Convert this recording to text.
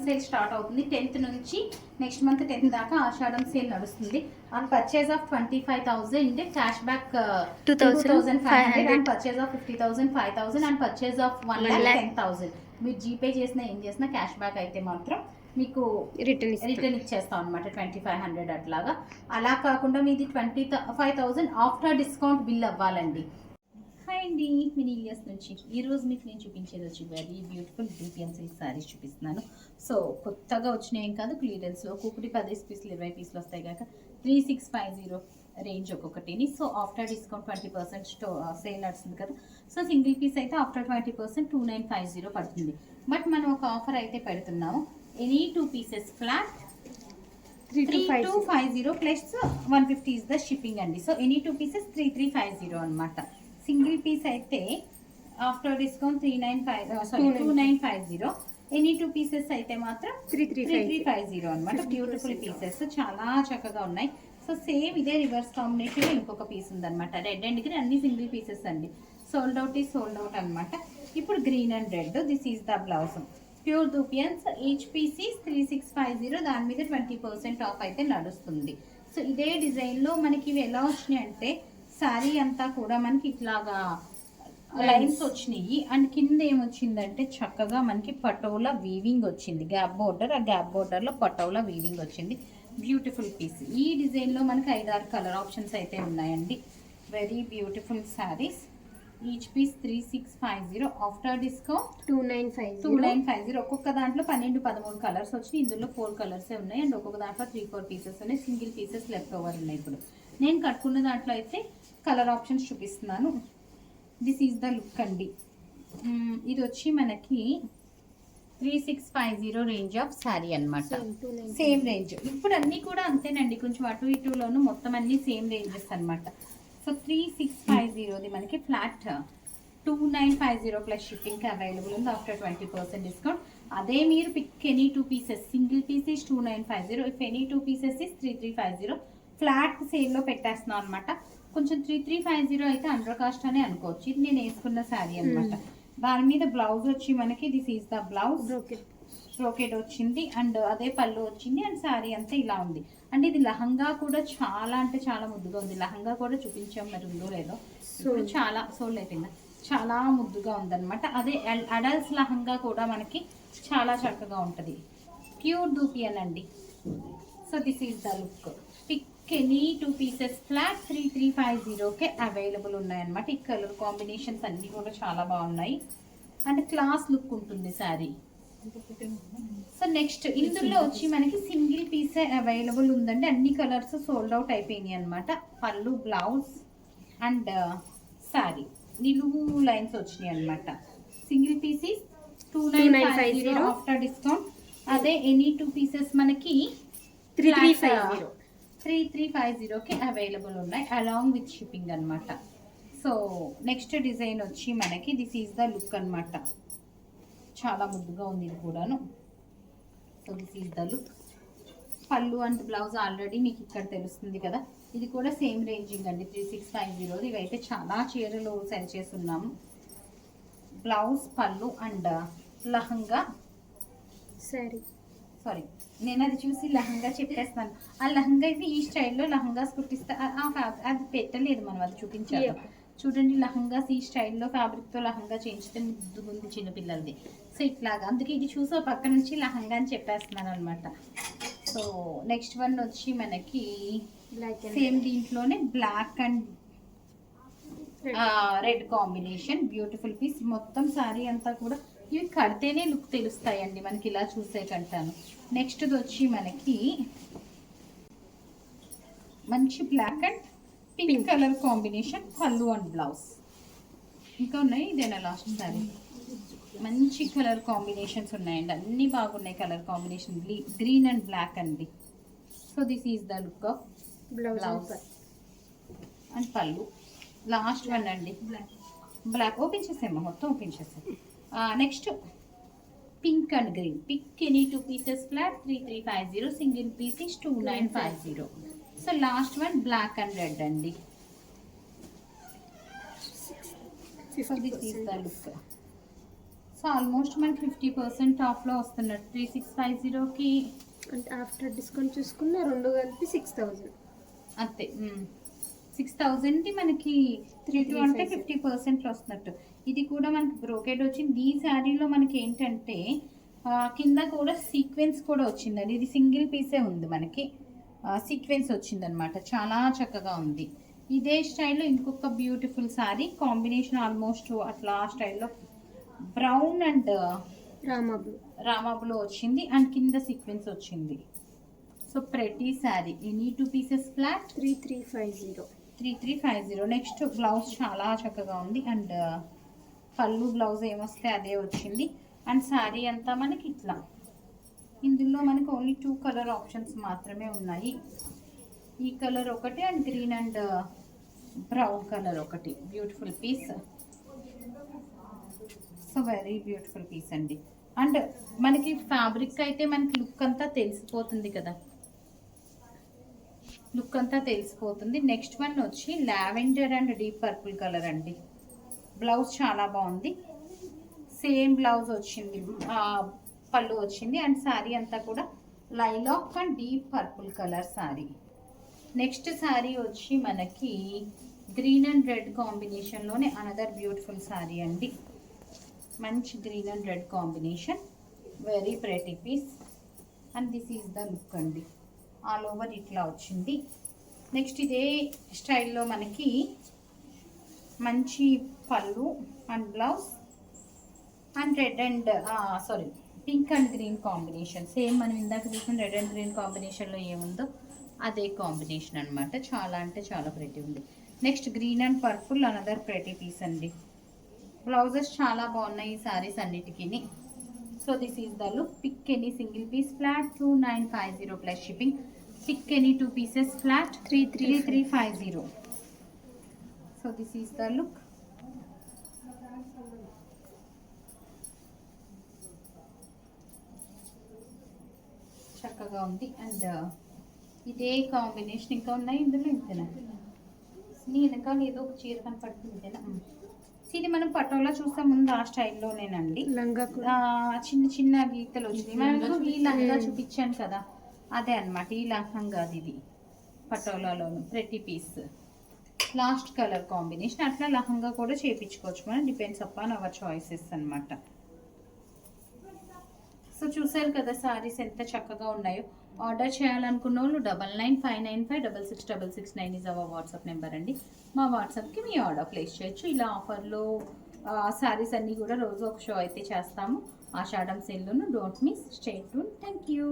Sale start అవుతుంది 10th నుంచి next month 10th దాకా ఆషాఢం సేల్ నడుస్తుంది. On purchase of 25,000 cash back 2,500 and purchase of 50,000 5,000 and purchase of 1,10,000 మీరు GPay చేసినా ఏం చేసినా క్యాష్ బ్యాక్ అయితే మాత్రం మీకు రిటర్న్ ఇచ్చేస్తాం అనమాట 2,500 అట్లాగా. అలా కాకుండా మీది 25,000 ఆఫ్టర్ డిస్కౌంట్ బిల్ అవ్వాలండి. హాయ్ అండి, మినీ ఇయర్స్ నుంచి ఈరోజు మీకు నేను చూపించేది వచ్చి very beautiful BPM silk saris చూపిస్తున్నాను. సో కొత్తగా వచ్చినాయి ఏం కాదు, క్లియరెన్స్లో ఒక్కొక్కటి 10 పీసులు 20 పీసులు వస్తాయి కాక 3,650 రేంజ్ ఒక్కొక్కటిని. సో ఆఫ్టర్ డిస్కౌంట్ 20% సేల్ నడుస్తుంది కదా. సో సింగిల్ పీస్ అయితే ఆఫ్టర్ 20% 2,950 పడుతుంది. బట్ మనం ఒక ఆఫర్ అయితే పెడుతున్నాము. Any 2 pieces flat 3,250 plus 150 is the shipping అండి. సో ఎనీ 2 పీసెస్ 3,350 అనమాట. సింగిల్ పీస్ అయితే ఆఫ్టర్ డిస్కౌంట్ 2,950. ఎనీ 2 పీసెస్ అయితే మాత్రం 3,350 అనమాట. బ్యూటిఫుల్ పీసెస్ చాలా చక్కగా ఉన్నాయి. సో సేమ్ ఇదే రివర్స్ కాంబినేషన్ ఇంకొక పీస్ ఉందన్నమాట. రెడ్ అండ్ గ్రీన్ అన్ని సింగిల్ పీసెస్ అండి. సోల్డ్ అవుట్ అనమాట. ఇప్పుడు green and red, this is the blouse. Pure dupions, each piece 3,650. దాని మీద 20% ఆఫ్ అయితే నడుస్తుంది. సో ఇదే డిజైన్లో మనకి ఇవి ఎలా వచ్చినాయి అంటే శారీ అంతా కూడా మనకి ఇట్లాగా లైన్స్ వచ్చినాయి. అండ్ కింద ఏమొచ్చిందంటే చక్కగా మనకి పటోలా వీవింగ్ వచ్చింది. గ్యాప్ బోర్డర్, ఆ గ్యాప్ బోర్డర్లో పటోలా వీవింగ్ వచ్చింది. Beautiful piece. ఈ డిజైన్లో మనకి 5-6 కలర్ ఆప్షన్స్ అయితే ఉన్నాయండి. Very beautiful saris. Each piece 3,650 after discount 2,950. ఒక్కొక్క దాంట్లో 12-13 కలర్స్ వచ్చినాయి. ఇందులో 4 కలర్సే ఉన్నాయి. అండ్ ఒక్కొక్క దాంట్లో 3-4 పీసెస్ ఉన్నాయి. సింగిల్ పీసెస్ లెఫ్ట్ ఓవర్ ఉన్నాయి. ఇప్పుడు నేను కట్టుకున్న దాంట్లో అయితే కలర్ ఆప్షన్స్ చూపిస్తున్నాను. దిస్ ఈజ్ ద లుక్ అండి. ఇది వచ్చి మనకి 3,650 రేంజ్ ఆఫ్ శారీ అనమాట. Same range. ఇప్పుడు అన్నీ కూడా అంతేనండి, కొంచెం అటు ఇటులోను మొత్తం అన్ని సేమ్ రేంజెస్ అనమాట. సో 3,650 మనకి ఫ్లాట్ 2,950 ప్లస్ షిప్పింగ్కి అవైలబుల్ ఉంది ఆఫ్టర్ 20% డిస్కౌంట్. అదే మీరు pick any 2 pieces, single piece is 2,950. If any 2 pieces is 3,350. Flat సేల్లో పెట్టేస్తున్నాం అనమాట. కొంచెం 3,350 అయితే అండర్ కాస్ట్ అనే అనుకోవచ్చు. ఇది నేను వేసుకున్న శారీ అనమాట. దాని మీద బ్లౌజ్ వచ్చి మనకి this is the blouse, brocade వచ్చింది. అండ్ అదే పళ్ళు వచ్చింది. అండ్ శారీ అంతా ఇలా ఉంది. అంటే ఇది లహంగా కూడా చాలా అంటే చాలా ముద్దుగా ఉంది. లహంగా కూడా చూపించాం, మరి ఉందో లేదో. ఇప్పుడు చాలా సోల్డ్ అయిపోయిందా, చాలా ముద్దుగా ఉందన్నమాట. అదే అడల్ట్స్ లహంగా కూడా మనకి చాలా చక్కగా ఉంటుంది. ప్యూర్ దూపియన్ అండి. So this is the look. Pick any 2 pieces flat 3,350కే అవైలబుల్ ఉన్నాయన్నమాట. ఈ కలర్ కాంబినేషన్స్ అన్నీ కూడా చాలా బాగున్నాయి. అండ్ క్లాస్ లుక్ ఉంటుంది శారీ. సో నెక్స్ట్ ఇందులో వచ్చి మనకి సింగిల్ పీసే అవైలబుల్ ఉందండి. అన్ని కలర్స్ సోల్డ్ అవుట్ అయిపోయినాయి అనమాట. పళ్ళు, బ్లౌజ్ అండ్ శారీ నిలువు లైన్స్ వచ్చినాయి అనమాట. Single pieces 2,950 after discount. అదే ఎనీ 2 పీసెస్ మనకి 3,350కి అవైలబుల్ ఉన్నాయి అలాంగ్ విత్ షిప్పింగ్ అనమాట. సో నెక్స్ట్ డిజైన్ వచ్చి మనకి దిస్ ఈజ్ ద లుక్ అనమాట. చాలా ముద్దుగా ఉంది ఇది కూడాను. So this is the look. పళ్ళు అండ్ బ్లౌజ్ ఆల్రెడీ మీకు ఇక్కడ తెలుస్తుంది కదా. ఇది కూడా సేమ్ రేంజింగ్ అండి, 3,650. ఇవైతే చాలా చీరలు సెల్ చేస్తున్నాము. బ్లౌజ్, పళ్ళు అండ్ లహంగా సారీ నేను అది చూసి లహంగా చెప్పేస్తాను. ఆ లహంగా అయితే ఈ స్టైల్లో లహంగాస్ కుట్టిస్తా. అది పెట్టలేదు మనం, అది చూపించాలి. చూడండి, లహంగాస్ ఈ స్టైల్లో ఫ్యాబ్రిక్తో లహంగా చేయించితే ముద్దుగుంది చిన్నపిల్లలది. సో ఇట్లాగా, అందుకే ఇది చూసి పక్క నుంచి లహంగా అని చెప్పేస్తున్నాను అనమాట. సో నెక్స్ట్ వన్ వచ్చి మనకి సేమ్ దీంట్లోనే black and red combination. Beautiful piece. మొత్తం శారీ అంతా కూడా ఇవి కడితేనే లుక్ తెలుస్తాయండి మనకి, ఇలా చూసే కంటాను. నెక్స్ట్ వచ్చి మనకి మంచి black and pink colour combination, pallu and blouse. ఇంకా ఉన్నాయి, ఇదేనా లాస్ట్ శారీ. మంచి కలర్ కాంబినేషన్స్ ఉన్నాయండి, అన్నీ బాగున్నాయి colour combination. Green and black అండి. So this is the look of blouse and పళ్ళు. లాస్ట్ వన్ అండి, బ్లాక్. ఓపెన్ చేసేమ్మా, మొత్తం ఓపెన్ చేసాం. Next pink and green. Pick any 2 pieces flat 3,350. Single piece is 2,950. So last one black and red అండి. So this is the look. So almost మనకి 50% ఆఫ్లో వస్తున్నట్టు 3650కి. అంటే ఆఫ్టర్ డిస్కౌంట్ చూసుకున్న రెండు కలిపి 6000 అంతే. 6000ది మనకి 3 అంటే 50% వస్తున్నట్టు. ఇది కూడా మనకి బ్రోకెడ్ వచ్చింది. ఈ శారీలో మనకి ఏంటంటే కింద కూడా సీక్వెన్స్ కూడా వచ్చిందండి. ఇది సింగిల్ పీసే ఉంది మనకి, సీక్వెన్స్ వచ్చిందనమాట. చాలా చక్కగా ఉంది. ఇదే స్టైల్లో ఇంకొక బ్యూటిఫుల్ శారీ కాంబినేషన్ ఆల్మోస్ట్ అట్లా స్టైల్లో బ్రౌన్ అండ్ రామా బ్లూ వచ్చింది అండ్ కింద సీక్వెన్స్ వచ్చింది. సో ప్రతి sari any 2 pieces flat 3350. Next blouse చాలా చక్కగా ఉంది అండ్ పళ్ళు బ్లౌజ్ ఏమొస్తే అదే వచ్చింది. అండ్ శారీ అంతా మనకి ఇట్లా, ఇందులో మనకి ఓన్లీ 2 కలర్ ఆప్షన్స్ మాత్రమే ఉన్నాయి. ఈ కలర్ ఒకటి and green and brown colour ఒకటి. Beautiful piece. So very beautiful piece అండి. అండ్ మనకి ఫ్యాబ్రిక్ అయితే మనకి లుక్ అంతా తెలిసిపోతుంది కదా, లుక్ అంతా తెలిసిపోతుంది. నెక్స్ట్ వన్ వచ్చి lavender and deep purple colour అండి. బ్లౌజ్ చాలా బాగుంది. సేమ్ బ్లౌజ్ వచ్చింది, పళ్ళు వచ్చింది అండ్ శారీ అంతా కూడా lilac and deep purple colour sari. Next sari వచ్చి మనకి గ్రీన్ అండ్ రెడ్ కాంబినేషన్లోనే అనదర్ బ్యూటిఫుల్ శారీ అండి. మంచి green and red combination, very pretty piece and this is the look అండి. ఆల్ ఓవర్ ఇట్లా వచ్చింది. నెక్స్ట్ ఇదే స్టైల్లో మనకి మంచి పళ్ళు and blouse and red and pink and green combination. Same మనం ఇందాక చూసిన రెడ్ అండ్ గ్రీన్ కాంబినేషన్లో ఏముందో అదే కాంబినేషన్ అనమాట. చాలా అంటే చాలా ప్రెటీ ఉంది. Next green and purple another pretty piece అండి. బ్లౌజెస్ చాలా బాగున్నాయి ఈ శారీస్ అన్నిటికీ. So this is the look. Pick any single piece flat 2950 plus shipping. Pick any 2 pieces flat 3350. So this is the look. చక్కగా ఉంది అండ్ ఇదే combination ఇంకా ఉన్నాయి ఇందులో. ఇంతేనా నీ వెనకాల ఏదో ఒక చీర కనపడుతుంది ఇంతేనా? ఇది మనం పటోలా చూసే ముందు ఆ స్టైల్లోనేనండి. చిన్న చిన్న గీతలు వచ్చింది. మనకు ఈ లంగా చూపించాను కదా, అదే అనమాట. ఈ లంగా ఇది పటోలాలోను pretty piece. Last colour combination. అట్లా లహంగా కూడా చేయించుకోవచ్చు మనం, డిపెండ్స్ అపాన్ అవర్ చాయిసెస్ అనమాట. సో చూసారు కదా సారీస్ ఎంత చక్కగా ఉన్నాయో. ఆర్డర్ చేయాలనుకున్న వాళ్ళు 995995666669 ఈజ్ అవర్ వాట్సాప్ నెంబర్ అండి. మా వాట్సాప్కి మీ ఆర్డర్ ప్లేస్ చేయొచ్చు. ఇలా ఆఫర్లో సారీస్ అన్నీ కూడా రోజు ఒక షో అయితే చేస్తాము ఆషాఢం సేల్లోను. Don't miss, stay tune. Thank you.